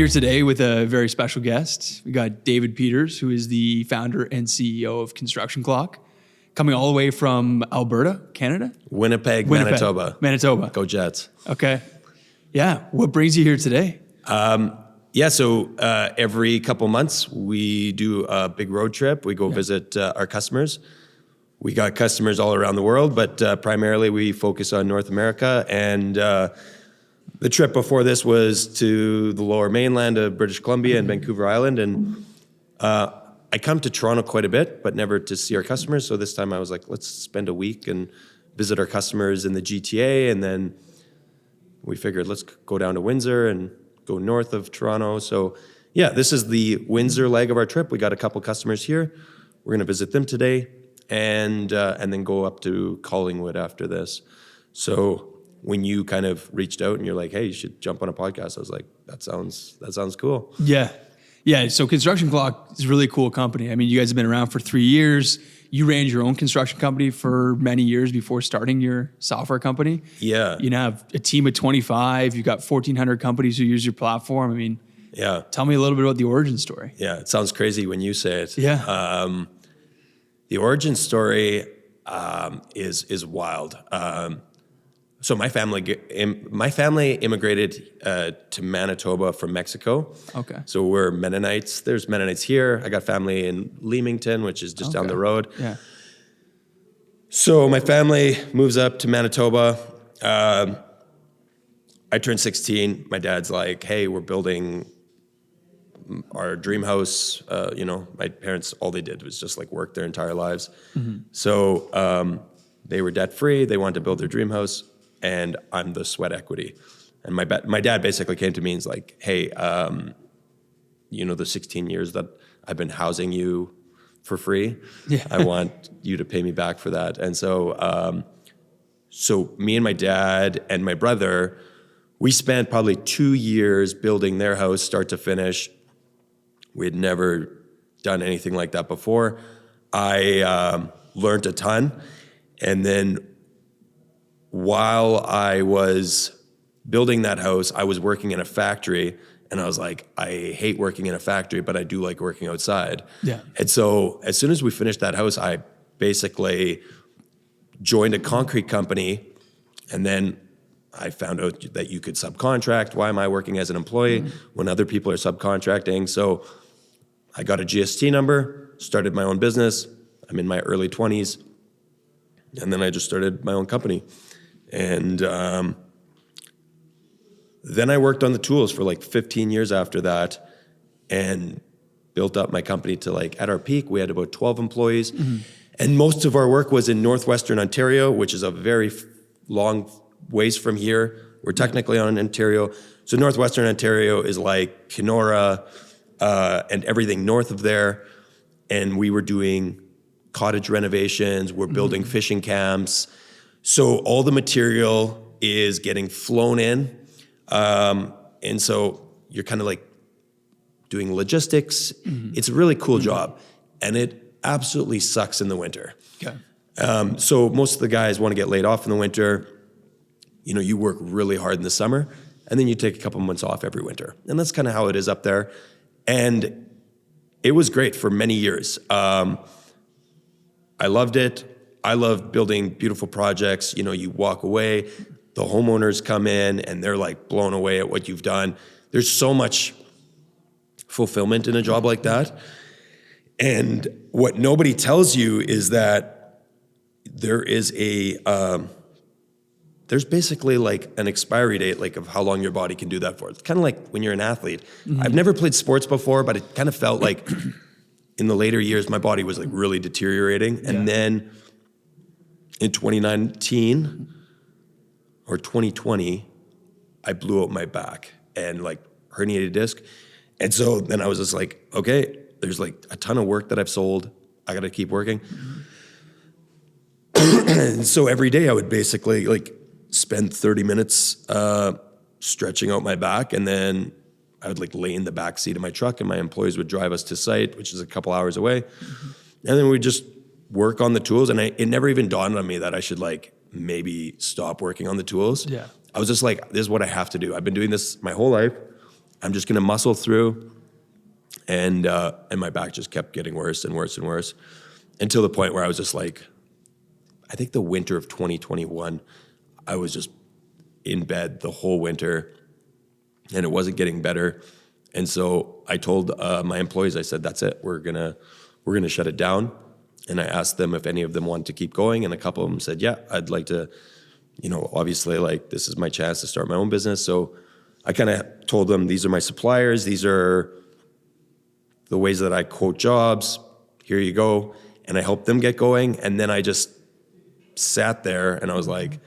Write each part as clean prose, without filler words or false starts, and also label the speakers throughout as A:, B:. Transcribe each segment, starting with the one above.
A: here today with a very special guest. We got David Peters, who is the founder and CEO of Construction Clock, coming all the way from Alberta, Canada?
B: Winnipeg, Manitoba.
A: Manitoba.
B: Go Jets.
A: Okay. Yeah. What brings you here today?
B: So every couple months, we do a big road trip. We go visit our customers. We got customers all around the world, but primarily we focus on North America. And the trip before this was to the lower mainland of British Columbia and Vancouver Island. And I come to Toronto quite a bit, but never to see our customers. So this time I was like, let's spend a week and visit our customers in the GTA. And then we figured, let's go down to Windsor and go north of Toronto. So yeah, this is the Windsor leg of our trip. We got a couple customers here. We're going to visit them today and then go up to Collingwood after this. So when you kind of reached out and you're like, hey, you should jump on a podcast, I was like, that sounds cool.
A: Yeah. Yeah. So Construction Clock is a really cool company. I mean, you guys have been around for 3 years. You ran your own construction company for many years before starting your software company.
B: Yeah.
A: You now have a team of 25. You've got 1,400 companies who use your platform. I mean,
B: yeah.
A: Tell me a little bit about the origin story.
B: Yeah. It sounds crazy when you say it.
A: Yeah.
B: The origin story is wild. So my family immigrated to Manitoba from Mexico.
A: Okay.
B: So we're Mennonites. There's Mennonites here. I got family in Leamington, which is just down the road.
A: Yeah.
B: So my family moves up to Manitoba. I turned 16. My dad's like, hey, we're building our dream house. My parents, all they did was just like work their entire lives. Mm-hmm. So they were debt free. They wanted to build their dream house. And I'm the sweat equity. And my dad basically came to me and was like, hey, the 16 years that I've been housing you for free, I want you to pay me back for that. And so me and my dad and my brother, we spent probably 2 years building their house start to finish. We had never done anything like that before. I learned a ton. And then while I was building that house, I was working in a factory, and I was like, I hate working in a factory, but I do like working outside. Yeah. And so as soon as we finished that house, I basically joined a concrete company, and then I found out that you could subcontract. Why am I working as an employee when other people are subcontracting? So I got a GST number, started my own business. I'm in my early 20s, and then I just started my own company. And then I worked on the tools for like 15 years after that and built up my company to like, at our peak, we had about 12 employees. Mm-hmm. And most of our work was in Northwestern Ontario, which is a very long ways from here. We're technically on Ontario. So Northwestern Ontario is like Kenora and everything north of there. And we were doing cottage renovations. We're building fishing camps. So all the material is getting flown in. And so you're kind of like doing logistics. Mm-hmm. It's a really cool job. And it absolutely sucks in the winter. Okay. So most of the guys want to get laid off in the winter. You work really hard in the summer, and then you take a couple months off every winter. And that's kind of how it is up there. And it was great for many years. I loved it. I love building beautiful projects. You walk away, the homeowners come in and they're like blown away at what you've done. There's so much fulfillment in a job like that. And what nobody tells you is that there is there's basically like an expiry date, like of how long your body can do that for. It's kind of like when you're an athlete. Mm-hmm. I've never played sports before, but it kind of felt like in the later years, my body was like really deteriorating. And then in 2019 or 2020, I blew out my back and like herniated disc. And so then I was just like, okay, there's like a ton of work that I've sold. I got to keep working. And so every day I would basically like spend 30 minutes stretching out my back, and then I would like lay in the back seat of my truck, and my employees would drive us to site, which is a couple hours away. Mm-hmm. And then we'd just work on the tools. And it never even dawned on me that I should like maybe stop working on the tools. Yeah. I was just like, this is what I have to do. I've been doing this my whole life. I'm just going to muscle through. And my back just kept getting worse and worse and worse until the point where I was just like, I think the winter of 2021, I was just in bed the whole winter and it wasn't getting better. And so I told my employees, I said, that's it. We're gonna shut it down. And I asked them if any of them wanted to keep going. And a couple of them said, yeah, I'd like to, obviously like this is my chance to start my own business. So I kind of told them, these are my suppliers. These are the ways that I quote jobs. Here you go. And I helped them get going. And then I just sat there and I was like,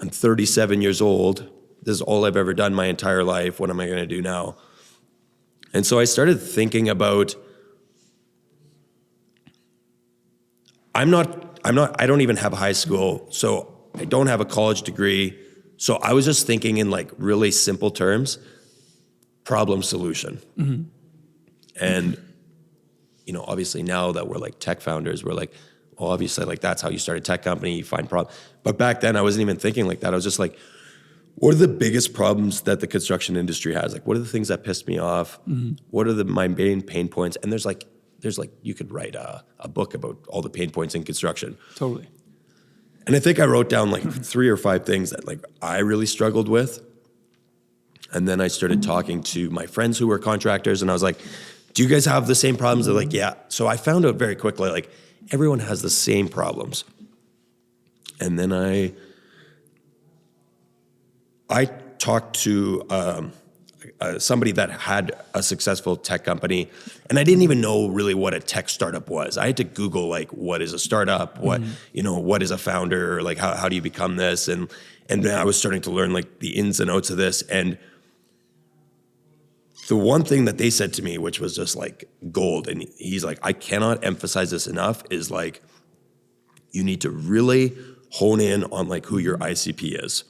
B: I'm 37 years old. This is all I've ever done my entire life. What am I going to do now? And so I started thinking about, I don't even have high school. So I don't have a college degree. So I was just thinking in like really simple terms, problem solution. Mm-hmm. And, obviously now that we're like tech founders, we're like, well, obviously like that's how you start a tech company, you find problems. But back then I wasn't even thinking like that. I was just like, what are the biggest problems that the construction industry has? Like, what are the things that pissed me off? Mm-hmm. What are my main pain points? And there's like, you could write a book about all the pain points in construction.
A: Totally.
B: And I think I wrote down like 3 or 5 things that like I really struggled with. And then I started talking to my friends who were contractors and I was like, do you guys have the same problems? They're like, yeah. So I found out very quickly, like everyone has the same problems. And then I talked to somebody that had a successful tech company, and I didn't even know really what a tech startup was. I had to Google like, what is a startup? What what is a founder? Like, how do you become this? And then I was starting to learn like the ins and outs of this. And the one thing that they said to me, which was just like gold, and he's like, I cannot emphasize this enough, is like, you need to really hone in on like who your ICP is.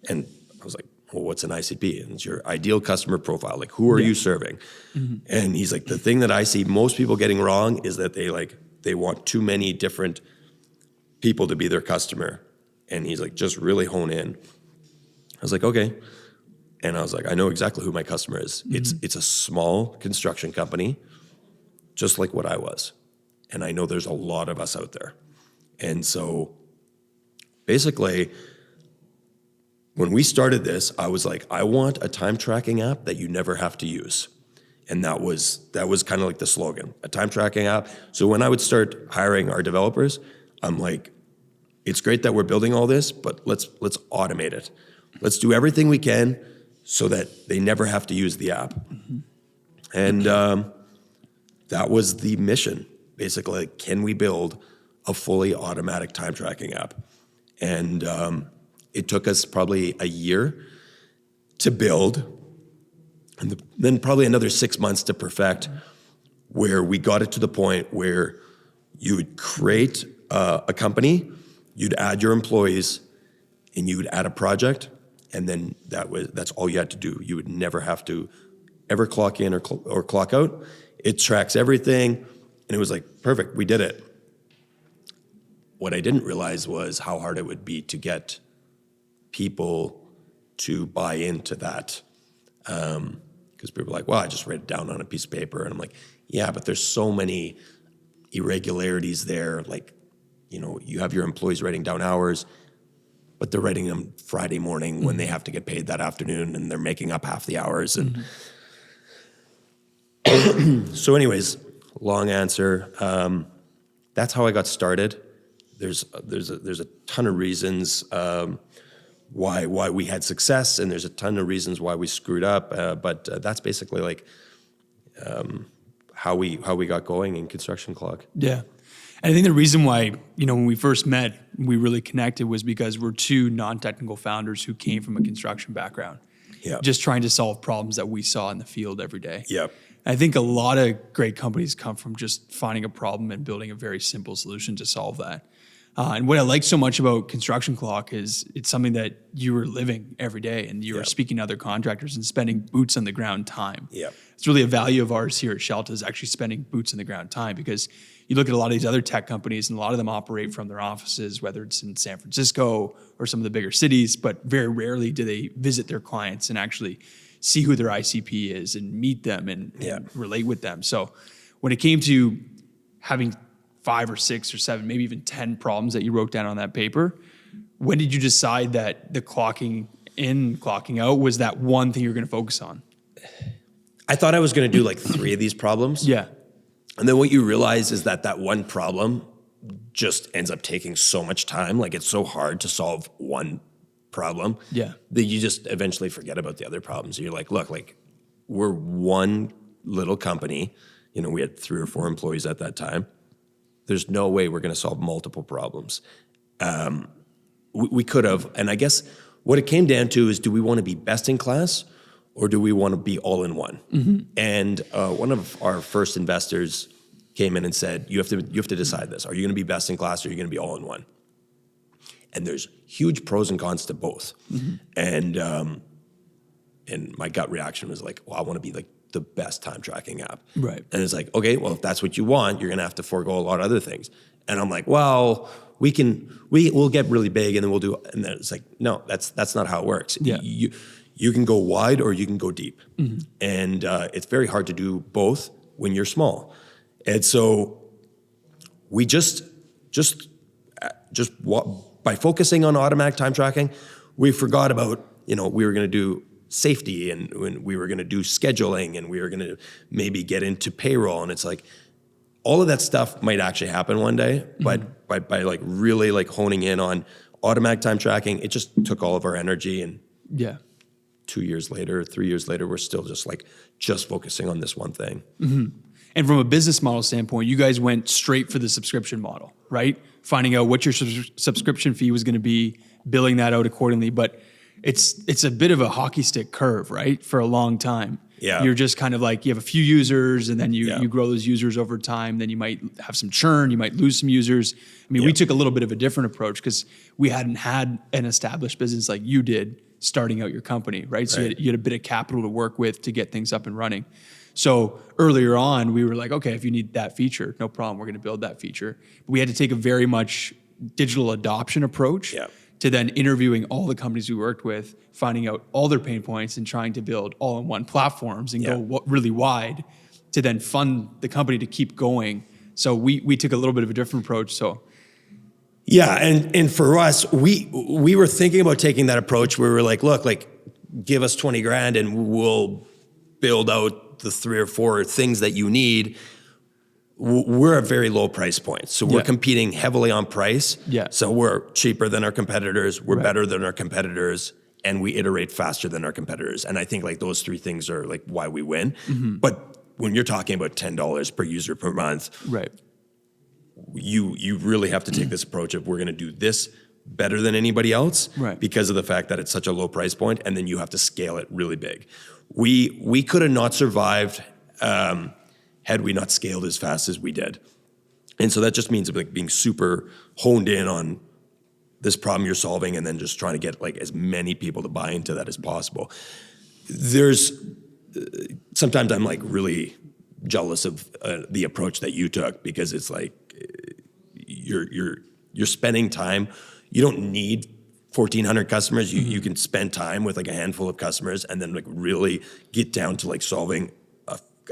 B: And I was like, well, what's an ICP? And it's your ideal customer profile. Like, who are you serving? Mm-hmm. And he's like, the thing that I see most people getting wrong is that they want too many different people to be their customer. And he's like, just really hone in. I was like, okay. And I was like, I know exactly who my customer is. Mm-hmm. It's a small construction company, just like what I was. And I know there's a lot of us out there. And so basically, when we started this, I was like, I want a time tracking app that you never have to use. And that was kind of like the slogan, a time tracking app. So when I would start hiring our developers, I'm like, it's great that we're building all this, but let's automate it. Let's do everything we can so that they never have to use the app. Mm-hmm. And that was the mission. Basically, can we build a fully automatic time tracking app? And it took us probably a year to build, and then probably another 6 months to perfect, where we got it to the point where you would create a company, you'd add your employees, and you would add a project, and then that's all you had to do. You would never have to ever clock in or clock out. It tracks everything, and it was like, perfect, we did it. What I didn't realize was how hard it would be to get people to buy into that. Because people are like, well, I just write it down on a piece of paper. And I'm like, yeah, but there's so many irregularities there. Like, you have your employees writing down hours, but they're writing them Friday morning when they have to get paid that afternoon, and they're making up half the hours. And so anyways, long answer. That's how I got started. There's a ton of reasons why we had success, and there's a ton of reasons why we screwed up. But that's basically like how we got going in Construction Clock.
A: Yeah. And I think the reason why, when we first met, we really connected was because we're two non-technical founders who came from a construction background. Yeah. Just trying to solve problems that we saw in the field every day.
B: Yeah.
A: I think a lot of great companies come from just finding a problem and building a very simple solution to solve that. And what I like so much about Construction Clock is it's something that you were living every day, and you were speaking to other contractors and spending boots on the ground time. Yeah. It's really a value of ours here at Shelta, is actually spending boots on the ground time, because you look at a lot of these other tech companies and a lot of them operate from their offices, whether it's in San Francisco or some of the bigger cities, but very rarely do they visit their clients and actually see who their ICP is and meet them and relate with them. So when it came to having 5 or 6 or 7, maybe even 10 problems that you wrote down on that paper, when did you decide that the clocking in, clocking out was that one thing you're going to focus on?
B: I thought I was going to do like 3 of these problems.
A: Yeah.
B: And then what you realize is that one problem just ends up taking so much time. Like it's so hard to solve one problem that you just eventually forget about the other problems. You're like, look, like we're one little company. You know, we had 3 or 4 employees at that time. There's no way we're going to solve multiple problems. We could have, and I guess what it came down to is, do we want to be best in class or do we want to be all in one? Mm-hmm. And one of our first investors came in and said, you have to decide this. Are you going to be best in class or are you going to be all in one? And there's huge pros and cons to both. Mm-hmm. And my gut reaction was like, well, I want to be like the best time tracking app.
A: Right.
B: And it's like, okay, well, if that's what you want, you're going to have to forego a lot of other things. And I'm like, well, we'll get really big and then we'll do, and then it's like, no, that's not how it works.
A: Yeah.
B: You can go wide or you can go deep. Mm-hmm. And it's very hard to do both when you're small. And so we just by focusing on automatic time tracking, we forgot about, we were going to do safety and when we were going to do scheduling and we were going to maybe get into payroll. And it's like, all of that stuff might actually happen one day, but by like really like honing in on automatic time tracking, it just took all of our energy. And 2 years later, 3 years later, we're still just focusing on this one thing.
A: Mm-hmm. And from a business model standpoint, you guys went straight for the subscription model, right? Finding out what your subscription fee was going to be, billing that out accordingly. But it's a bit of a hockey stick curve, right? For a long time.
B: Yeah.
A: You're just kind of like, you have a few users and then you grow those users over time. Then you might have some churn, you might lose some users. I mean, we took a little bit of a different approach because we hadn't had an established business like you did starting out your company, right? So you had a bit of capital to work with to get things up and running. So earlier on, we were like, okay, if you need that feature, no problem, we're going to build that feature. But we had to take a very much digital adoption approach to then interviewing all the companies we worked with, finding out all their pain points and trying to build all-in-one platforms and go really wide to then fund the company to keep going. So we took a little bit of a different approach. So
B: yeah, and for us, we were thinking about taking that approach where we were like, look, like give us 20 grand and we'll build out the 3 or 4 things that you need. We're a very low price point. So we're competing heavily on price. Yeah. So we're cheaper than our competitors. We're better than our competitors. And we iterate faster than our competitors. And I think like those 3 things are like why we win. Mm-hmm. But when you're talking about $10 per user per month, you really have to take this approach of we're going to do this better than anybody else because of the fact that it's such a low price point, and then you have to scale it really big. We could have not survived had we not scaled as fast as we did. And so that just means like being super honed in on this problem you're solving and then just trying to get like as many people to buy into that as possible. There's sometimes I'm like really jealous of the approach that you took because it's like you're spending time. You don't need 1,400 customers. You can spend time with like a handful of customers and then like really get down to like solving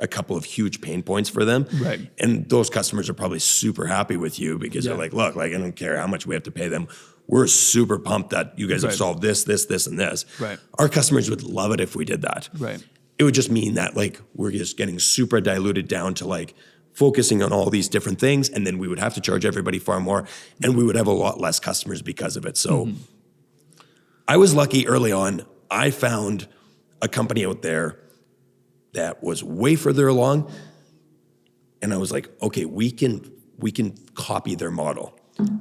B: a couple of huge pain points for them. Right. And those customers are probably super happy with you because they're like, look, like I don't care how much we have to pay them. We're super pumped that you guys have solved this, and this. Right. Our customers would love it if we did that. Right. It would just mean that like we're just getting super diluted down to like focusing on all these different things, and then we would have to charge everybody far more, and we would have a lot less customers because of it. So I was lucky early on. I found a company out there that was way further along, and I was like, okay, we can copy their model.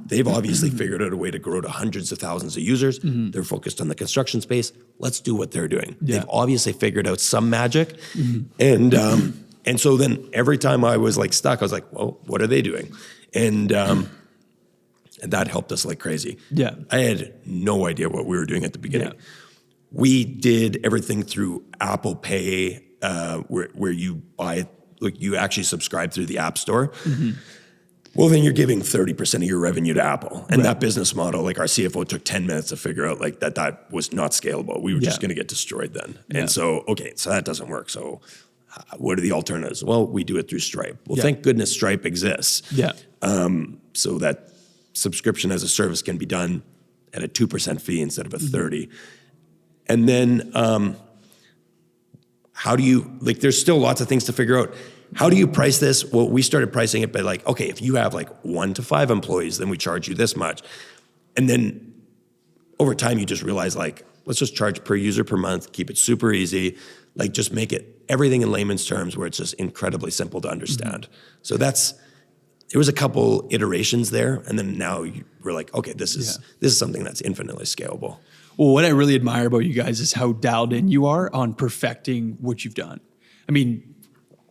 B: They've obviously figured out a way to grow to hundreds of thousands of users. Mm-hmm. They're focused on the construction space. Let's do what they're doing. Yeah. They've obviously figured out some magic. Mm-hmm. And so then every time I was like stuck, I was like, well, what are they doing? And that helped us like crazy. Yeah. I had no idea what we were doing at the beginning. Yeah. We did everything through Apple Pay, where you buy it, like you actually subscribe through the App Store. Mm-hmm. Well, then you're giving 30% of your revenue to Apple. And that business model, like our CFO took 10 minutes to figure out like that was not scalable. We were just going to get destroyed then. And so, okay, so that doesn't work. So what are the alternatives? Well, we do it through Stripe. Well, thank goodness Stripe exists.
A: Yeah.
B: So that subscription as a service can be done at a 2% fee instead of a 30. And then how do you, like, there's still lots of things to figure out. How do you price this? Well, we started pricing it by like, okay, if you have like 1 to 5 employees, then we charge you this much. And then over time, you just realize like, let's just charge per user per month, keep it super easy, like just make it everything in layman's terms where it's just incredibly simple to understand. So it was a couple iterations there. And then now we're like, okay, this is something that's infinitely scalable.
A: Well, what I really admire about you guys is how dialed in you are on perfecting what you've done. I mean,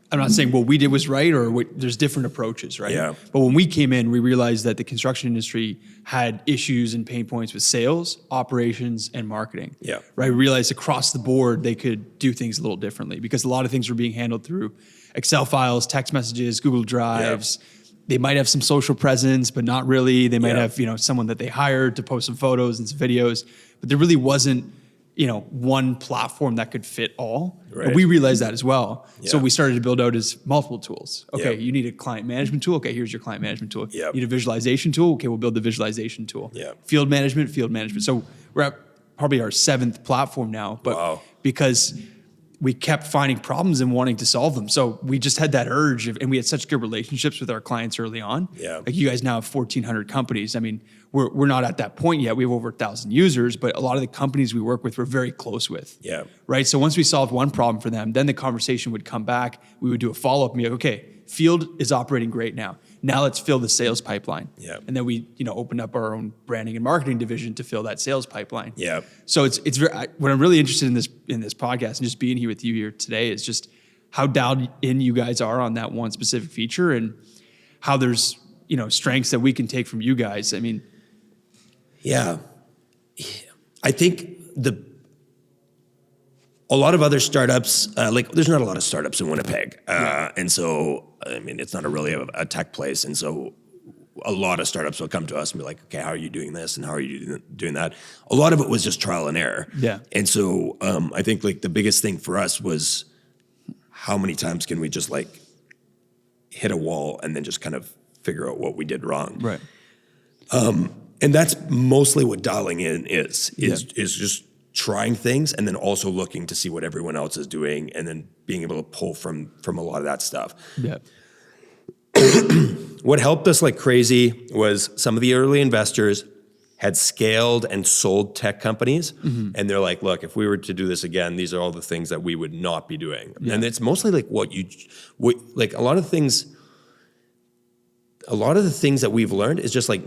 A: I'm not saying what we did was right or there's different approaches, right?
B: Yeah.
A: But when we came in, we realized that the construction industry had issues and pain points with sales, operations, and marketing.
B: Yeah.
A: Right. We realized across the board they could do things a little differently because a lot of things were being handled through Excel files, text messages, Google Drives. Yeah. They might have some social presence, but not really. They might have, someone that they hired to post some photos and some videos, but there really wasn't, one platform that could fit all.
B: Right.
A: And we realized that as well.
B: Yeah.
A: So we started to build out as multiple tools. Okay, you need a client management tool. Okay, here's your client management tool.
B: Yep.
A: You need a visualization tool. Okay, we'll build the visualization tool.
B: Yep.
A: Field management. So we're at probably our 7th platform now, but because we kept finding problems and wanting to solve them. So we just had that urge and we had such good relationships with our clients early on.
B: Yeah.
A: Like you guys now have 1,400 companies. I mean, we're not at that point yet. We have over 1,000 users, but a lot of the companies we work with, we're very close with.
B: Yeah.
A: Right. So once we solved one problem for them, then the conversation would come back. We would do a follow-up and be like, okay, field is operating great now. Now let's fill the sales pipeline.
B: Yeah.
A: And then we, opened up our own branding and marketing division to fill that sales pipeline.
B: Yeah.
A: So it's very, what I'm really interested in this podcast and just being here with you here today is just how dialed in you guys are on that one specific feature and how there's, strengths that we can take from you guys. I mean,
B: yeah, I think a lot of other startups, there's not a lot of startups in Winnipeg. And so, I mean, it's not really a tech place. And so a lot of startups will come to us and be like, okay, how are you doing this? And how are you doing that? A lot of it was just trial and error.
A: Yeah.
B: And so I think like the biggest thing for us was how many times can we just like hit a wall and then just kind of figure out what we did wrong.
A: Right.
B: And that's mostly what dialing in is just trying things and then also looking to see what everyone else is doing and then being able to pull from a lot of that stuff.
A: Yeah.
B: What helped us like crazy was some of the early investors had scaled and sold tech companies. Mm-hmm. And they're like, look, if we were to do this again, these are all the things that we would not be doing. Yeah. And it's mostly like like a lot of the things that we've learned is just like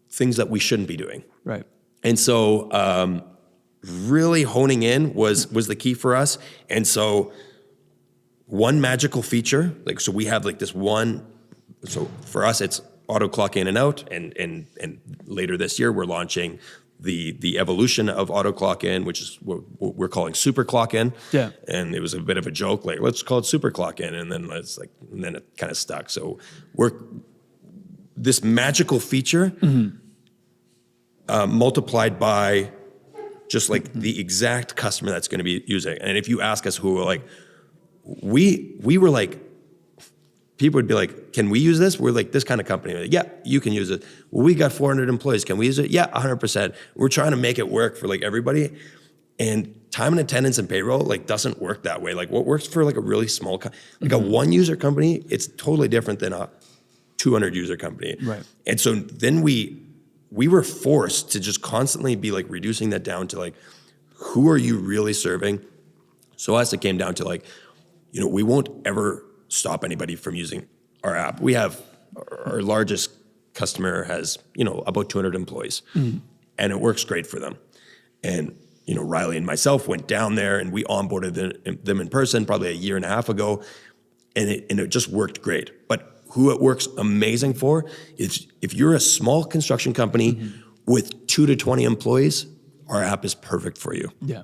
B: things that we shouldn't be doing.
A: Right.
B: And so really honing in was the key for us. And so one magical feature, so we have like this one, so for us it's auto clock in and out, and later this year we're launching the evolution of auto clock in, which is what we're calling super clock in. Yeah. And it was a bit of a joke, like let's call it super clock in, and then then it kind of stuck. So this magical feature multiplied by just like the exact customer that's going to be using. And if you ask us who, like, we were like, people would be like, can we use this? We're like this kind of company. Like, yeah, you can use it. Well, we got 400 employees. Can we use it? Yeah, 100%. We're trying to make it work for like everybody. And time and attendance and payroll like doesn't work that way. Like what works for like a really small, a 1 user company, it's totally different than a 200 user company.
A: Right.
B: And so then we were forced to just constantly be like reducing that down to like, who are you really serving? So as it came down to like, we won't ever stop anybody from using our app. We have our largest customer has, about 200 employees and it works great for them. And, Riley and myself went down there and we onboarded them in person probably a year and a half ago, and it just worked great. But who it works amazing for is if you're a small construction company with 2 to 20 employees, our app is perfect for you.
A: Yeah.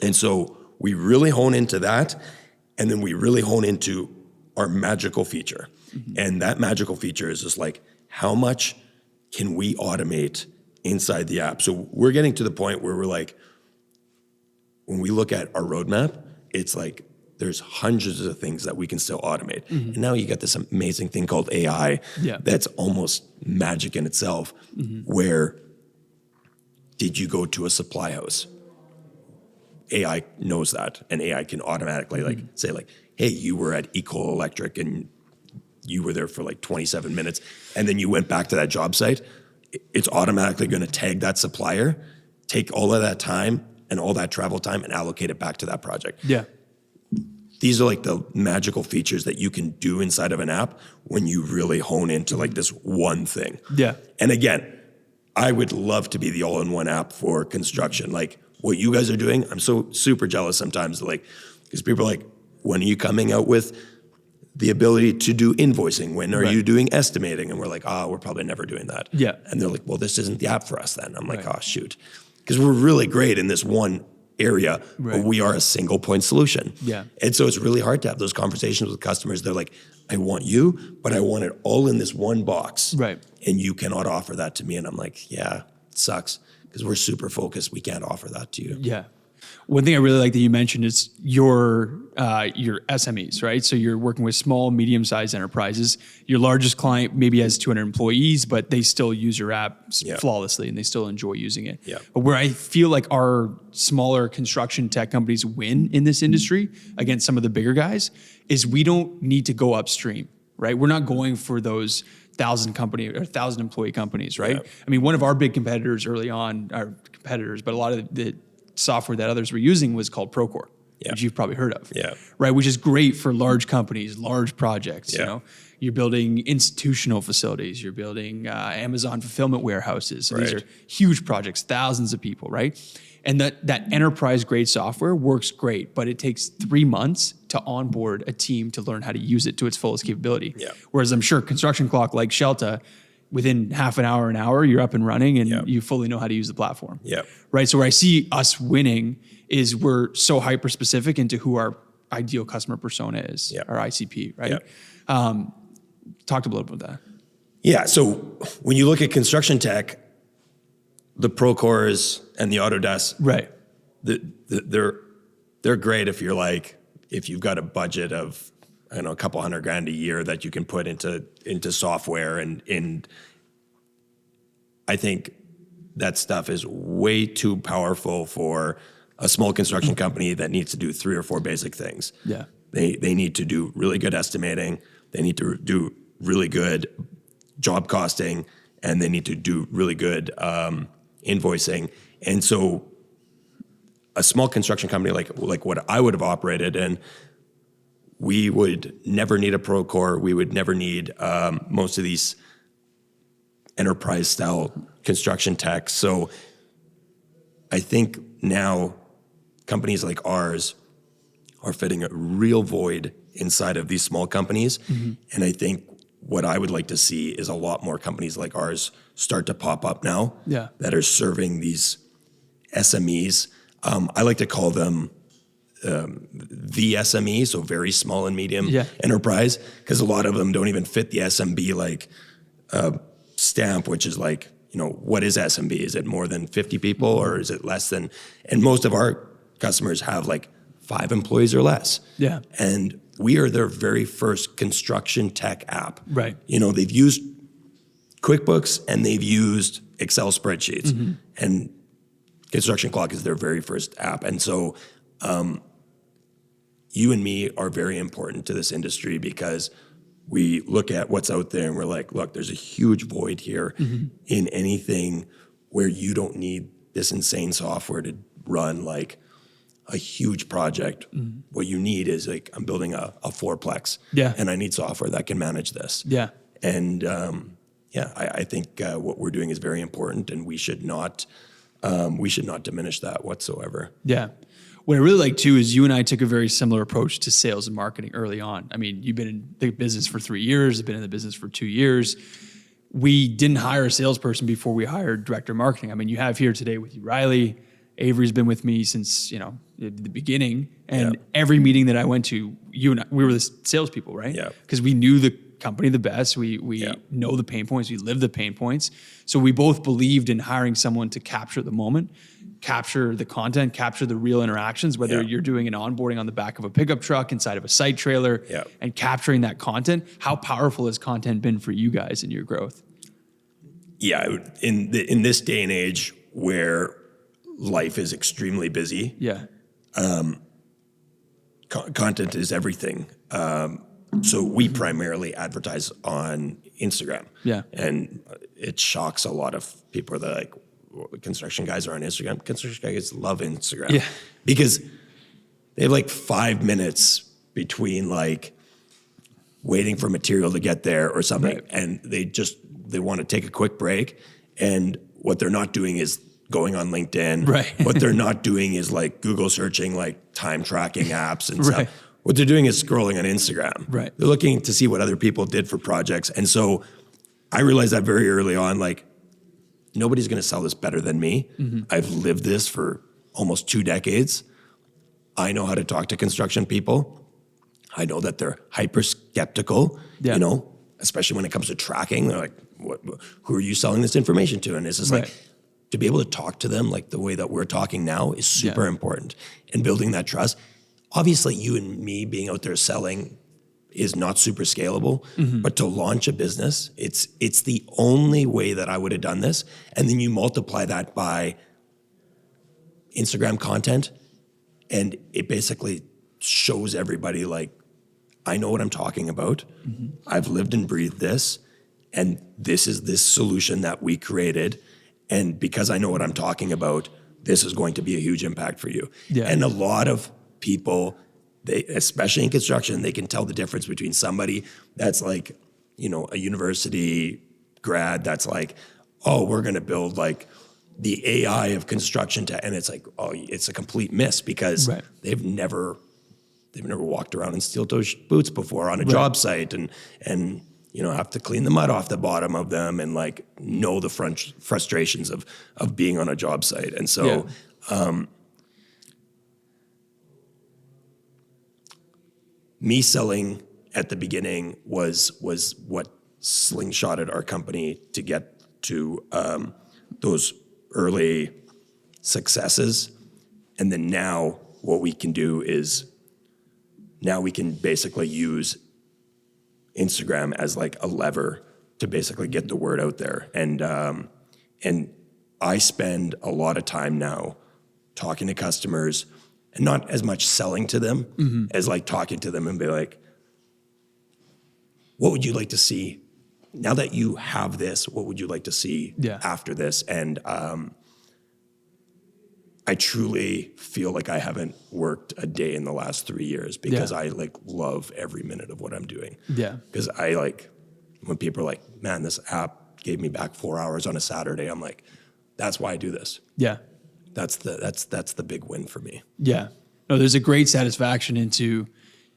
B: And so we really hone into that, and then we really hone into our magical feature. And that magical feature is just like, how much can we automate inside the app? So we're getting to the point where we're like, when we look at our roadmap, it's like there's hundreds of things that we can still automate. And now you got this amazing thing called AI that's almost magic in itself, where did you go to a supply house? AI knows that, and AI can automatically like say like, hey, you were at Eco Electric and you were there for like 27 minutes, and then you went back to that job site. It's automatically going to tag that supplier, take all of that time and all that travel time and allocate it back to that project.
A: Yeah.
B: These are like the magical features that you can do inside of an app when you really hone into like this one thing.
A: Yeah.
B: And again, I would love to be the all-in-one app for construction. Like what you guys are doing, I'm so super jealous sometimes, like, because people are like, when are you coming out with the ability to do invoicing? When are you doing estimating? And we're like, we're probably never doing that.
A: Yeah.
B: And they're like, well, this isn't the app for us then. I'm like, oh, shoot. Because we're really great in this one area, but we are a single point solution.
A: Yeah.
B: And so it's really hard to have those conversations with customers. They're like, I want you, but I want it all in this one box.
A: Right.
B: And you cannot offer that to me. And I'm like, yeah, it sucks because we're super focused. We can't offer that to you.
A: Yeah. One thing I really like that you mentioned is your SMEs, right? So you're working with small, medium-sized enterprises. Your largest client maybe has 200 employees, but they still use your app flawlessly and they still enjoy using it.
B: Yeah.
A: But where I feel like our smaller construction tech companies win in this industry against some of the bigger guys is we don't need to go upstream, right? We're not going for those 1,000 company or 1,000 employee companies, right?
B: Yeah.
A: I mean, one of our big competitors early on, our competitors, but a lot of the software that others were using was called Procore, which you've probably heard of, right? Which is great for large companies, large projects. You know, you're building institutional facilities, you're building Amazon fulfillment warehouses. So these are huge projects, thousands of people, right? And that enterprise grade software works great, but it takes 3 months to onboard a team to learn how to use it to its fullest capability. Whereas I'm sure Construction Clock, like Shelta, within half an hour, you're up and running and you fully know how to use the platform. Right. So where I see us winning is we're so hyper specific into who our ideal customer persona is, our ICP, right? Talked a little bit about that.
B: Yeah. So when you look at construction tech, the Procores and the Autodesk, they're great if you're like, if you've got a budget of, I don't know, a couple $100,000 a year that you can put into software, and I think that stuff is way too powerful for a small construction company that needs to do 3 or 4 basic things. They need to do really good estimating, they need to do really good job costing, and they need to do really good invoicing. And so a small construction company like what I would have operated in, we would never need a Procore. We would never need most of these enterprise-style construction tech. So I think now companies like ours are filling a real void inside of these small companies. And I think what I would like to see is a lot more companies like ours start to pop up now that are serving these SMEs. I like to call them the SME, so very small and medium enterprise, because a lot of them don't even fit the SMB like stamp, which is like, you know, what is SMB? Is it more than 50 people or is it less than? And most of our customers have like 5 employees or less. And we are their very first construction tech app. You know, they've used QuickBooks and they've used Excel spreadsheets, and Construction Clock is their very first app. And so you and me are very important to this industry because we look at what's out there and we're like, look, there's a huge void here in anything where you don't need this insane software to run like a huge project. What you need is like, I'm building a 4-plex and I need software that can manage this. And I think what we're doing is very important, and we should not diminish that whatsoever.
A: What I really like too is you and I took a very similar approach to sales and marketing early on. I mean, you've been in the business for 3 years, I've been in the business for 2 years. We didn't hire a salesperson before we hired director of marketing. I mean, you have here today with you Riley. Avery's been with me since, you know, the beginning. And every meeting that I went to, you and I, we were the salespeople, right? Because we knew the company the best. We
B: Yeah.
A: know the pain points. We live the pain points. So we both believed in hiring someone to capture the moment, capture the content, capture the real interactions, whether
B: Yeah.
A: you're doing an onboarding on the back of a pickup truck, inside of a site trailer,
B: Yeah.
A: and capturing that content. How powerful has content been for you guys in your growth?
B: Yeah, in this day and age where life is extremely busy,
A: Yeah.
B: content is everything. So we primarily advertise on Instagram.
A: Yeah.
B: And it shocks a lot of people that like, construction guys are on Instagram. Construction guys love Instagram.
A: Yeah.
B: Because they have like 5 minutes between like waiting for material to get there or something.
A: Right.
B: And they want to take a quick break. And what they're not doing is going on LinkedIn.
A: Right.
B: What they're not doing is like Google searching like time tracking apps and
A: Right.
B: stuff. What they're doing is scrolling on Instagram.
A: Right.
B: They're looking to see what other people did for projects. And so I realized that very early on, like, nobody's going to sell this better than me.
A: Mm-hmm.
B: I've lived this for almost 2 decades. I know how to talk to construction people. I know that they're hyper skeptical,
A: Yeah.
B: especially when it comes to tracking. They're like, who are you selling this information to? And it's just
A: Right.
B: like, to be able to talk to them like the way that we're talking now is super
A: Yeah.
B: important in building that trust. Obviously, you and me being out there selling is not super scalable, but to launch a business, it's the only way that I would have done this. And then you multiply that by Instagram content, and it basically shows everybody like, I know what I'm talking about. I've lived and breathed this, and this is this solution that we created. And because I know what I'm talking about, this is going to be a huge impact for you.
A: Yeah.
B: And a lot of people, especially in construction, they can tell the difference between somebody that's like, a university grad that's like, oh, we're going to build like the AI of construction and it's like, oh, it's a complete miss because
A: Right.
B: they've never walked around in steel-toe boots before on a job site and have to clean the mud off the bottom of them and like know the frustrations of being on a job site. And so, me selling at the beginning was what slingshotted our company to get to those early successes. And then now what we can do is now we can basically use Instagram as like a lever to basically get the word out there. And I spend a lot of time now talking to customers and not as much selling to them as like talking to them and be like, what would you like to see? Now that you have this, what would you like to see after this? And I truly feel like I haven't worked a day in the last 3 years because I like love every minute of what I'm doing. Yeah. Because I like, when people are like, man, this app gave me back 4 hours on a Saturday, I'm like, that's why I do this. Yeah. That's the big win for me.
A: Yeah. No, there's a great satisfaction into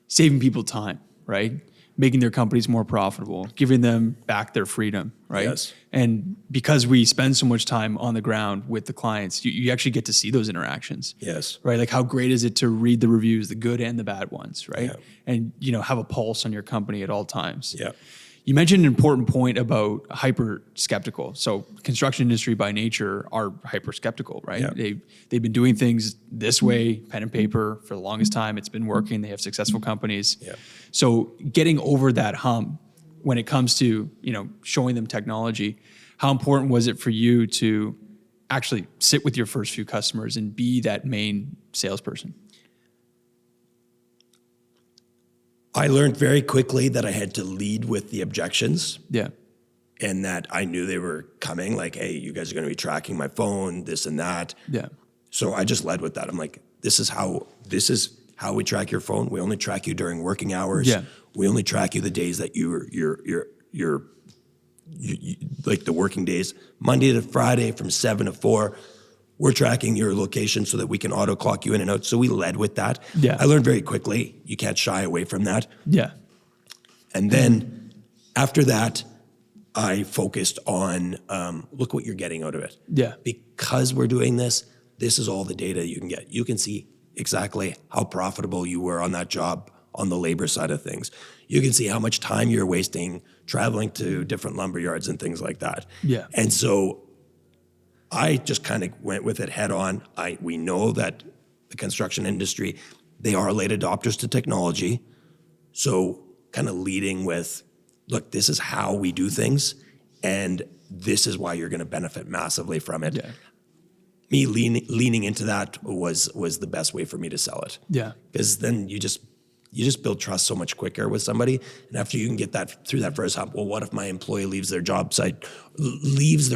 A: saving people time, right? Making their companies more profitable, giving them back their freedom, right?
B: Yes.
A: And because we spend so much time on the ground with the clients, you actually get to see those interactions.
B: Yes.
A: Right? Like how great is it to read the reviews, the good and the bad ones, right? Yeah. And have a pulse on your company at all times. Yeah. You mentioned an important point about hyper skeptical. So construction industry by nature are hyper skeptical, right? Yeah. They've been doing things this way, pen and paper for the longest time. It's been working. They have successful companies. Yeah. So getting over that hump when it comes to, showing them technology, how important was it for you to actually sit with your first few customers and be that main salesperson?
B: I learned very quickly that I had to lead with the objections. Yeah. And that I knew they were coming, like, hey, you guys are going to be tracking my phone, this and that. Yeah. So I just led with that. I'm like, this is how we track your phone. We only track you during working hours. Yeah. We only track you the days that you're like the working days, Monday to Friday from 7 to 4. We're tracking your location so that we can auto clock you in and out. So we led with that. Yeah. I learned very quickly, you can't shy away from that. Yeah. And then after that, I focused on, look what you're getting out of it. Yeah. Because we're doing this, this is all the data you can get. You can see exactly how profitable you were on that job on the labor side of things. You can see how much time you're wasting traveling to different lumber yards and things like that.
A: Yeah.
B: And so I just kind of went with it head on. We know that the construction industry, they are late adopters to technology. So kind of leading with, look, this is how we do things, and this is why you're going to benefit massively from it.
A: Yeah.
B: Me leaning into that was the best way for me to sell it.
A: Yeah.
B: Because then you just build trust so much quicker with somebody. And after you can get that through that first hump, well, what if my employee leaves their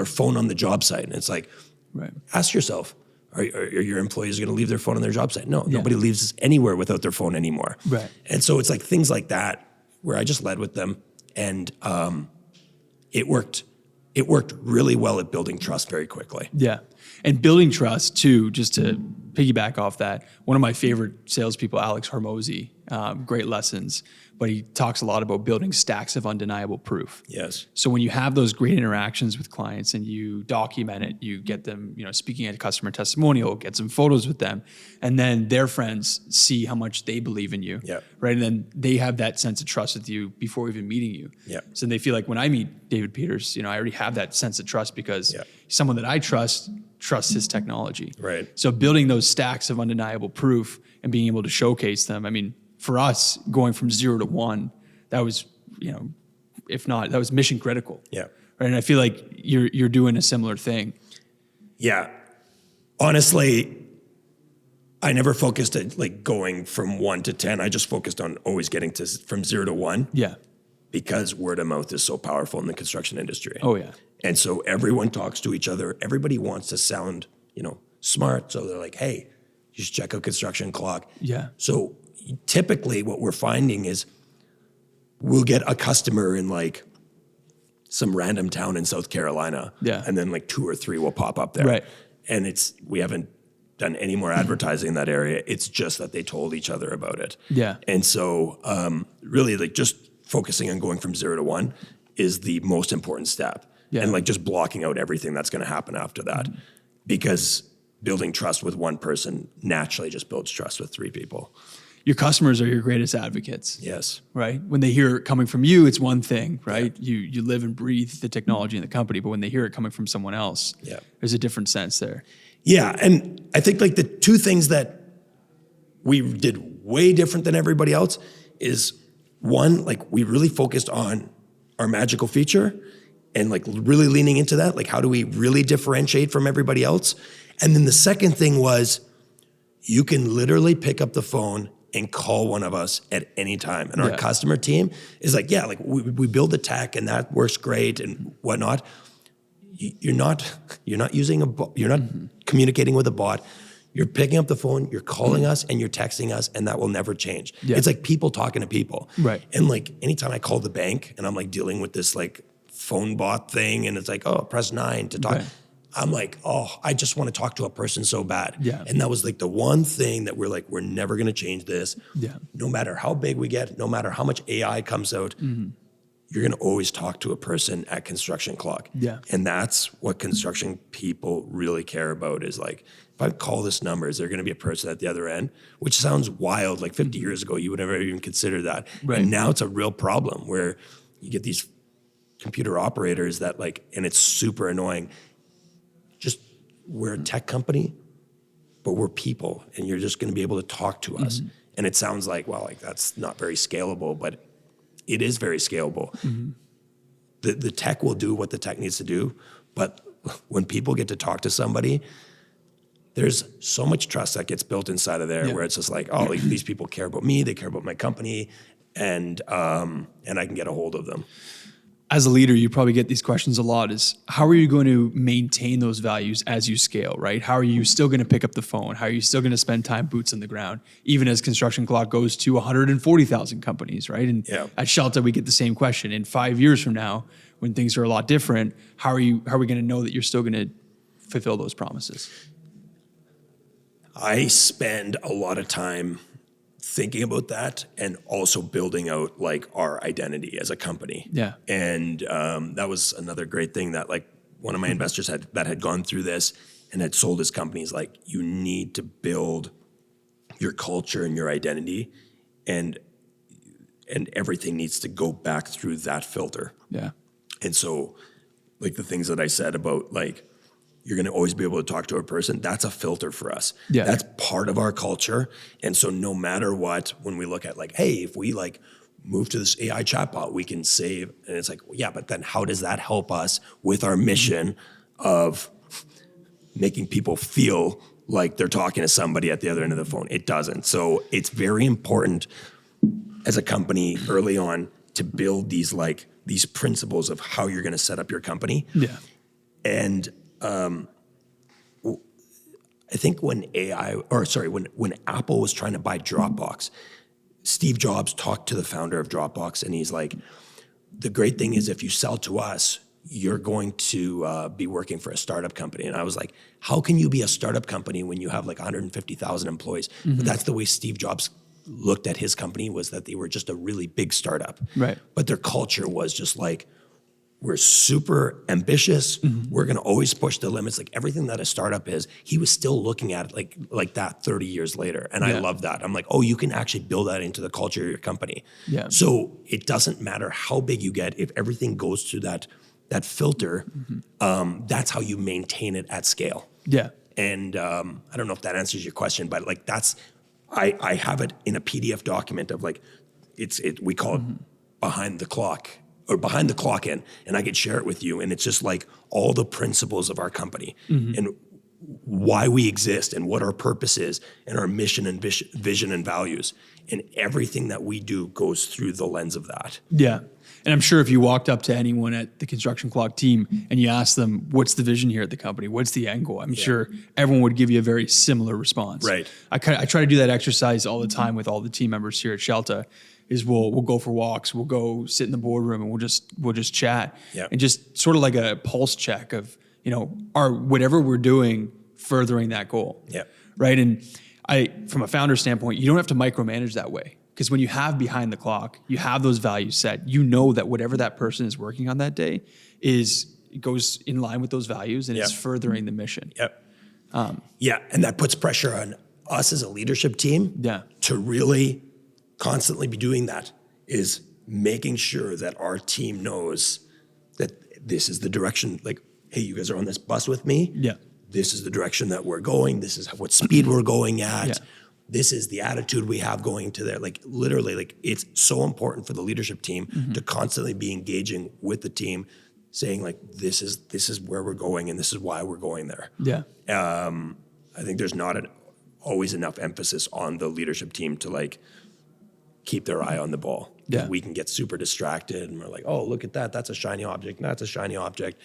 B: phone on the job site? And it's like,
A: Right.
B: ask yourself, are your employees going to leave their phone on their job site? No, nobody leaves anywhere without their phone anymore.
A: Right.
B: And so it's like things like that where I just led with them, and it worked. It worked really well at building trust very quickly.
A: Yeah. And building trust too, just to piggyback off that, one of my favorite salespeople, Alex Hormozy, great lessons, but he talks a lot about building stacks of undeniable proof.
B: Yes.
A: So when you have those great interactions with clients and you document it, you get them, speaking at a customer testimonial, get some photos with them, and then their friends see how much they believe in you,
B: Yep.
A: right? And then they have that sense of trust with you before even meeting you.
B: Yep.
A: So they feel like when I meet David Peters, I already have that sense of trust because
B: Yep.
A: someone that I trusts his technology.
B: Right.
A: So building those stacks of undeniable proof and being able to showcase them. I mean, for us, going from 0 to 1, that was, if not, that was mission critical.
B: Yeah.
A: Right. And I feel like you're doing a similar thing.
B: Yeah. Honestly, I never focused at like going from 1 to 10. I just focused on always getting from 0 to 1.
A: Yeah.
B: Because word of mouth is so powerful in the construction industry.
A: Oh yeah.
B: And so everyone talks to each other. Everybody wants to sound, smart. So they're like, hey, you should check out Construction Clock.
A: Yeah.
B: So typically what we're finding is we'll get a customer in like some random town in South Carolina.
A: Yeah.
B: And then like 2 or 3 will pop up there.
A: Right.
B: And we haven't done any more advertising in that area. It's just that they told each other about it.
A: Yeah.
B: And so really like just focusing on going from 0 to 1 is the most important step.
A: Yeah.
B: And like just blocking out everything that's going to happen after that. Because building trust with one person naturally just builds trust with 3 people.
A: Your customers are your greatest advocates.
B: Yes.
A: Right. When they hear it coming from you, it's one thing, right? Yeah. You live and breathe the technology in the company, but when they hear it coming from someone else, there's a different sense there.
B: Yeah. And I think like the 2 things that we did way different than everybody else is, one, like we really focused on our magical feature and like really leaning into that. Like, how do we really differentiate from everybody else? And then the second thing was you can literally pick up the phone and call one of us at any time. And our customer team is like, yeah, like we build the tech and that works great and whatnot. You're not using a bot. You're not communicating with a bot. You're picking up the phone, you're calling us and you're texting us, and that will never change. Yeah. It's like people talking to people.
A: Right.
B: And like anytime I call the bank and I'm like dealing with this like phone bot thing and it's like, oh, press 9 to talk. Right. I'm like, oh, I just want to talk to a person so bad.
A: Yeah.
B: And that was like the one thing that we're like, we're never going to change this.
A: Yeah.
B: No matter how big we get, no matter how much AI comes out, you're going to always talk to a person at Construction Clock.
A: Yeah.
B: And that's what construction people really care about is like, if I call this number, is there going to be a person at the other end? Which sounds wild. Like 50 years ago, you would never even consider that. Right. And now it's a real problem where you get these computer operators that like, and it's super annoying. Just we're a tech company, but we're people, and you're just going to be able to talk to us. And it sounds like, well, like that's not very scalable, but it is very scalable. The tech will do what the tech needs to do, but when people get to talk to somebody, there's so much trust that gets built inside of there where it's just like, oh, like, these people care about me, they care about my company, and I can get a hold of them.
A: As a leader, you probably get these questions a lot is how are you going to maintain those values as you scale, right? How are you still going to pick up the phone? How are you still going to spend time boots on the ground, even as Construction Clock goes to 140,000 companies, right? And at Shelta, we get the same question. In 5 years from now, when things are a lot different, how are we going to know that you're still going to fulfill those promises?
B: I spend a lot of time thinking about that and also building out like our identity as a company.
A: Yeah.
B: And that was another great thing that like one of my investors had gone through this and had sold his company is like, you need to build your culture and your identity. And and everything needs to go back through that filter.
A: Yeah.
B: And so, like the things that I said about like, you're going to always be able to talk to a person, that's a filter for us.
A: Yeah.
B: That's part of our culture. And so no matter what, when we look at like, hey, if we like move to this AI chatbot, we can save. And it's like, well, yeah, but then how does that help us with our mission of making people feel like they're talking to somebody at the other end of the phone? It doesn't. So it's very important as a company early on to build these principles of how you're going to set up your company.
A: Yeah.
B: And I think when when Apple was trying to buy Dropbox, Steve Jobs talked to the founder of Dropbox, and he's like, the great thing is if you sell to us, you're going to be working for a startup company. And I was like, how can you be a startup company when you have like 150,000 employees?
A: Mm-hmm.
B: But that's the way Steve Jobs looked at his company, was that they were just a really big startup.
A: Right.
B: But their culture was just like, we're super ambitious.
A: Mm-hmm.
B: We're going to always push the limits. Like everything that a startup is, he was still looking at it like that 30 years later. And I love that. I'm like, oh, you can actually build that into the culture of your company.
A: Yeah.
B: So it doesn't matter how big you get. If everything goes through that filter, that's how you maintain it at scale.
A: Yeah.
B: And I don't know if that answers your question, but like I have it in a PDF document of like, we call it behind the clock in, and I could share it with you. And it's just like all the principles of our company and why we exist and what our purpose is and our mission and vision and values. And everything that we do goes through the lens of that.
A: Yeah. And I'm sure if you walked up to anyone at the Construction Clock team and you asked them, what's the vision here at the company? What's the end goal? I'm sure everyone would give you a very similar response.
B: Right.
A: I try to do that exercise all the time with all the team members here at Shelta. Is we'll go for walks, we'll go sit in the boardroom, and we'll just chat, and just sort of like a pulse check of, are whatever we're doing furthering that goal, right? And from a founder standpoint, you don't have to micromanage that way, because when you have behind the clock, you have those values set. You know that whatever that person is working on that day goes in line with those values, and it's furthering the mission.
B: And that puts pressure on us as a leadership team to really constantly be doing that, is making sure that our team knows that this is the direction, like, hey, you guys are on this bus with me. This is the direction that we're going. This is what speed we're going at. This is the attitude we have going to there. Like literally, like it's so important for the leadership team to constantly be engaging with the team, saying like, this is where we're going and this is why we're going there. I think there's not always enough emphasis on the leadership team to like keep their eye on the ball. We can get super distracted and we're like, oh, look at that. That's a shiny object. That's a shiny object.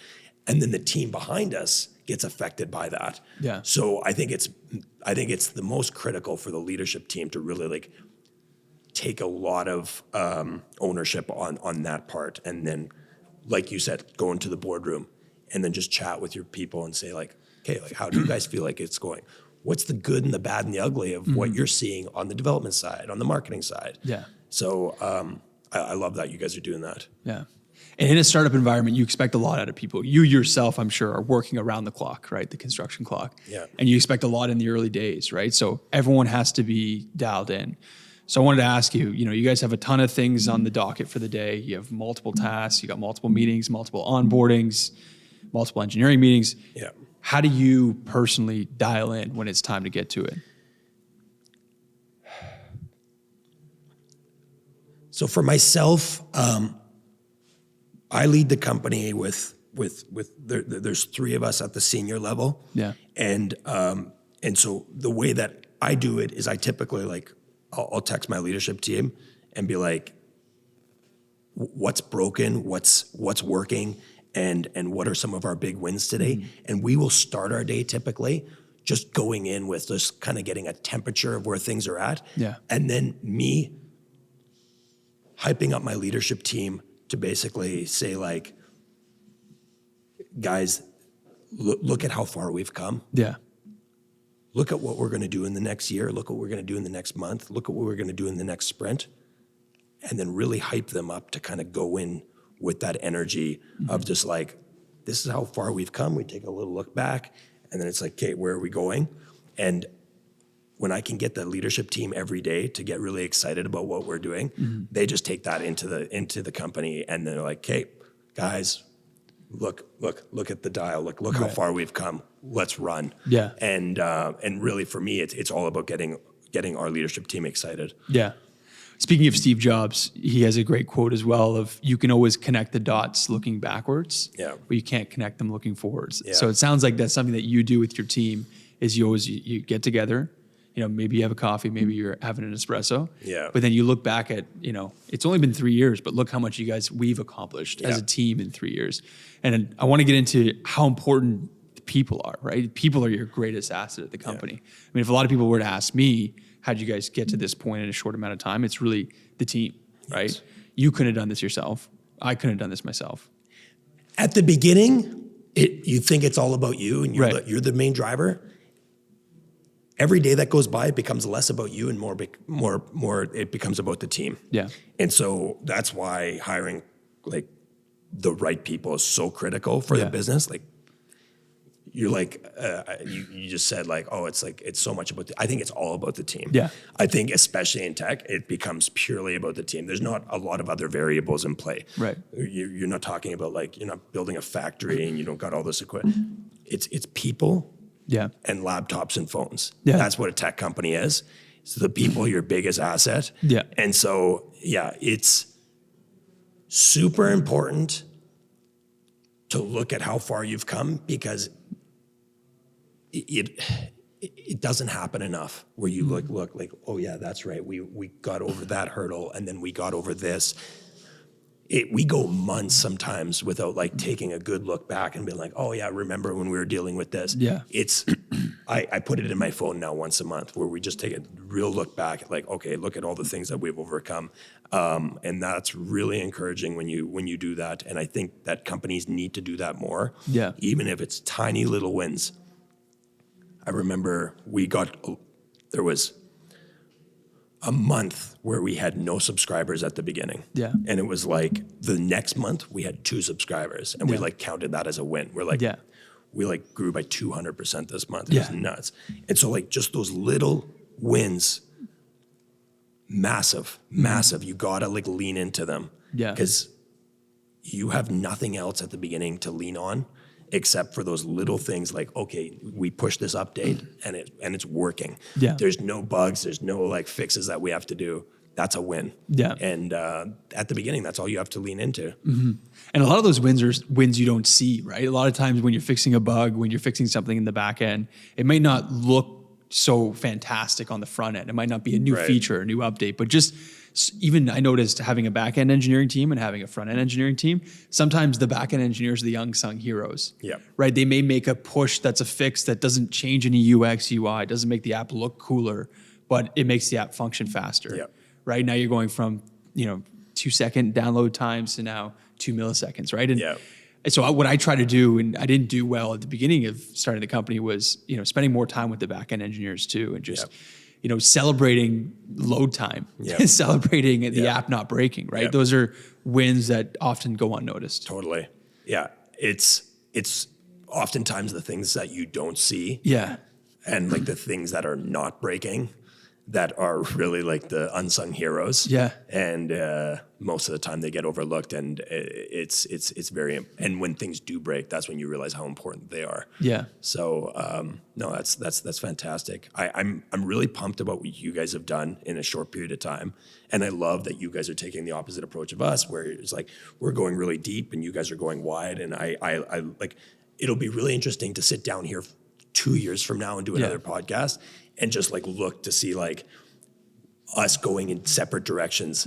B: And then the team behind us gets affected by that. So I think it's the most critical for the leadership team to really like take a lot of ownership on that part. And then, like you said, go into the boardroom and then just chat with your people and say like, okay, like how do you guys feel like it's going? What's the good and the bad and the ugly of what you're seeing on the development side, on the marketing side? So I love that you guys are doing that.
A: And in a startup environment, you expect a lot out of people. You yourself, I'm sure, are working around the clock, right? The construction clock. And you expect a lot in the early days, right? So everyone has to be dialed in. So I wanted to ask you, you guys have a ton of things on the docket for the day. You have multiple tasks, you got multiple meetings, multiple onboardings, multiple engineering meetings. How do you personally dial in when it's time to get to it?
B: So for myself, I lead the company with there's three of us at the senior level. And so the way that I do it is I typically like, I'll text my leadership team and be like, what's broken, what's working, and what are some of our big wins today? And we will start our day typically just going in with just kind of getting a temperature of where things are at. And then me hyping up my leadership team to basically say like, guys, look at how far we've come. Look at what we're going to do in the next year. Look what we're going to do in the next month. Look at what we're going to do in the next sprint. And then really hype them up to kind of go in with that energy of just like, this is how far we've come. We take a little look back and then it's like, okay, where are we going? And when I can get the leadership team every day to get really excited about what we're doing, they just take that into the company, and they're like, "Hey, guys, look at the dial. Look how far we've come. Let's run."
A: Yeah.
B: And really for me, it's all about getting our leadership team excited.
A: Yeah. Speaking of Steve Jobs, he has a great quote as well of, you can always connect the dots looking backwards,
B: Yeah.
A: but you can't connect them looking forwards.
B: Yeah.
A: So it sounds like that's something that you do with your team is you get together, maybe you have a coffee, maybe you're having an espresso.
B: Yeah.
A: But then you look back at, it's only been 3 years, but look how much we've accomplished as a team in 3 years. And I want to get into how important people are, right? People are your greatest asset at the company.
B: Yeah.
A: I mean, if a lot of people were to ask me, how'd you guys get to this point in a short amount of time? It's really the team, right?
B: Yes.
A: You couldn't have done this yourself. I couldn't have done this myself.
B: At the beginning, you think it's all about you and
A: Right.
B: you're the main driver. Every day that goes by, it becomes less about you and more it becomes about the team.
A: Yeah.
B: And so that's why hiring like the right people is so critical for the business. Like you're like, you just said like, oh, it's so much about I think it's all about the team.
A: Yeah.
B: I think especially in tech, it becomes purely about the team. There's not a lot of other variables in play.
A: Right.
B: You're not talking about like, you're not building a factory and you don't got all this equipment. It's people.
A: Yeah.
B: And laptops and phones.
A: Yeah.
B: That's what a tech company is. So the people are your biggest asset.
A: Yeah.
B: And so, it's super important to look at how far you've come, because it doesn't happen enough where you look like, oh yeah, that's right. We got over that hurdle and then we got over this. We go months sometimes without like taking a good look back and being like, oh yeah, remember when we were dealing with this?
A: Yeah.
B: I put it in my phone now once a month where we just take a real look back, like, okay, look at all the things that we've overcome. And that's really encouraging when you do that. And I think that companies need to do that more.
A: Yeah.
B: Even if it's tiny little wins. I remember there was a month where we had no subscribers at the beginning.
A: Yeah.
B: And it was like the next month we had 2 subscribers and we like counted that as a win. We're like, we like grew by 200% this month. It was nuts. And so like just those little wins, massive. You gotta like lean into them.
A: Yeah.
B: Because you have nothing else at the beginning to lean on except for those little things like, okay, we push this update and it's working.
A: Yeah.
B: There's no bugs, there's no like fixes that we have to do. That's a win.
A: Yeah.
B: And at the beginning, that's all you have to lean into.
A: Mm-hmm. And a lot of those wins are wins you don't see, right? A lot of times when you're fixing a bug, when you're fixing something in the back end, it may not look so fantastic on the front end. It might not be a new feature, a new update, but just even I noticed having a back end engineering team and having a front end engineering team, sometimes the back end engineers are the unsung heroes.
B: Yeah.
A: Right. They may make a push that's a fix that doesn't change any UX, UI, doesn't make the app look cooler, but it makes the app function faster.
B: Yeah.
A: Right. Now you're going from, 2-second download times to now 2 milliseconds. Right. And so what I try to do, and I didn't do well at the beginning of starting the company, was, spending more time with the back end engineers too, and just, celebrating load time, celebrating the app not breaking, right? Those are wins that often go unnoticed.
B: Totally. Yeah. It's oftentimes the things that you don't see.
A: Yeah.
B: And like the things that are not breaking that are really like the unsung heroes.
A: Yeah.
B: And most of the time they get overlooked, and it's very, and when things do break, that's when you realize how important they are.
A: Yeah.
B: So no, that's fantastic. I'm really pumped about what you guys have done in a short period of time. And I love that you guys are taking the opposite approach of us, where it's like we're going really deep and you guys are going wide. And I like, it'll be really interesting to sit down here 2 years from now and do another podcast and just like look to see like us going in separate directions,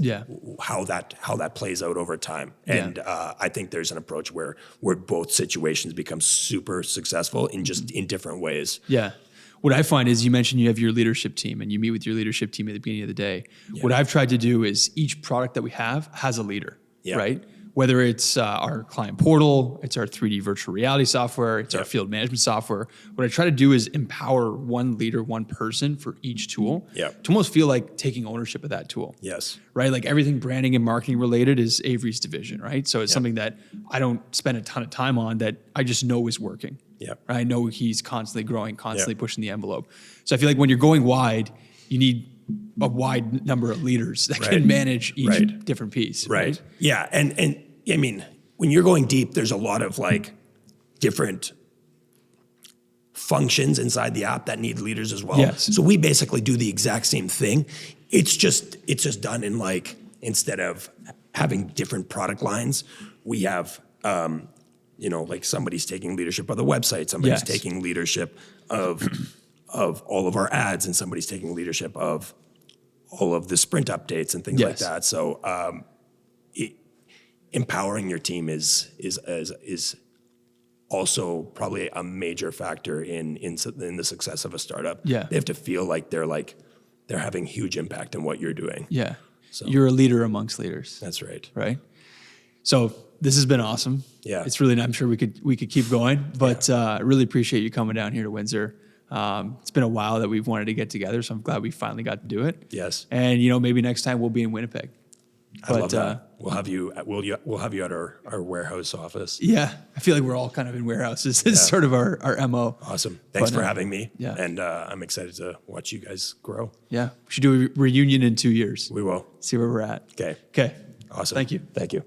B: how that plays out over time. And I think there's an approach where both situations become super successful in just in different ways.
A: Yeah. What I find is, you mentioned you have your leadership team and you meet with your leadership team at the beginning of the day. Yeah. What I've tried to do is each product that we have has a leader, right? Whether it's our client portal, it's our 3D virtual reality software, it's our field management software. What I try to do is empower one leader, one person for each tool to almost feel like taking ownership of that tool.
B: Yes.
A: Right? Like everything branding and marketing related is Avery's division, right? So it's something that I don't spend a ton of time on, that I just know is working.
B: Yep.
A: I know he's constantly growing, constantly
B: Yep.
A: pushing the envelope. So I feel like when you're going wide, you need a wide number of leaders that
B: Right.
A: can manage each
B: Right.
A: different piece.
B: Right. Yeah. And I mean, when you're going deep, there's a lot of like different functions inside the app that need leaders as well.
A: Yes.
B: So we basically do the exact same thing. It's just done in like, instead of having different product lines, we have, like somebody's taking leadership of the website, somebody's
A: Yes.
B: taking leadership of all of our ads, and somebody's taking leadership of all of the sprint updates and things like
A: Yes.
B: that. So empowering your team is also probably a major factor in the success of a startup.
A: Yeah.
B: They have to feel like they're having huge impact in what you're doing.
A: Yeah. You're a leader amongst leaders.
B: That's right.
A: Right. So this has been awesome.
B: Yeah.
A: It's really, I'm sure we could keep going, but I really appreciate you coming down here to Windsor. It's been a while that we've wanted to get together, so I'm glad we finally got to do it.
B: Yes.
A: And maybe next time we'll be in Winnipeg.
B: I love that. We'll have you at our warehouse office.
A: Yeah, I feel like we're all kind of in warehouses. It's sort of our MO.
B: Awesome. Thanks for having me.
A: Yeah.
B: And I'm excited to watch you guys grow.
A: Yeah, we should do a reunion in 2 years.
B: We will.
A: See where we're at.
B: Okay.
A: Okay.
B: Awesome.
A: Thank you.
B: Thank you.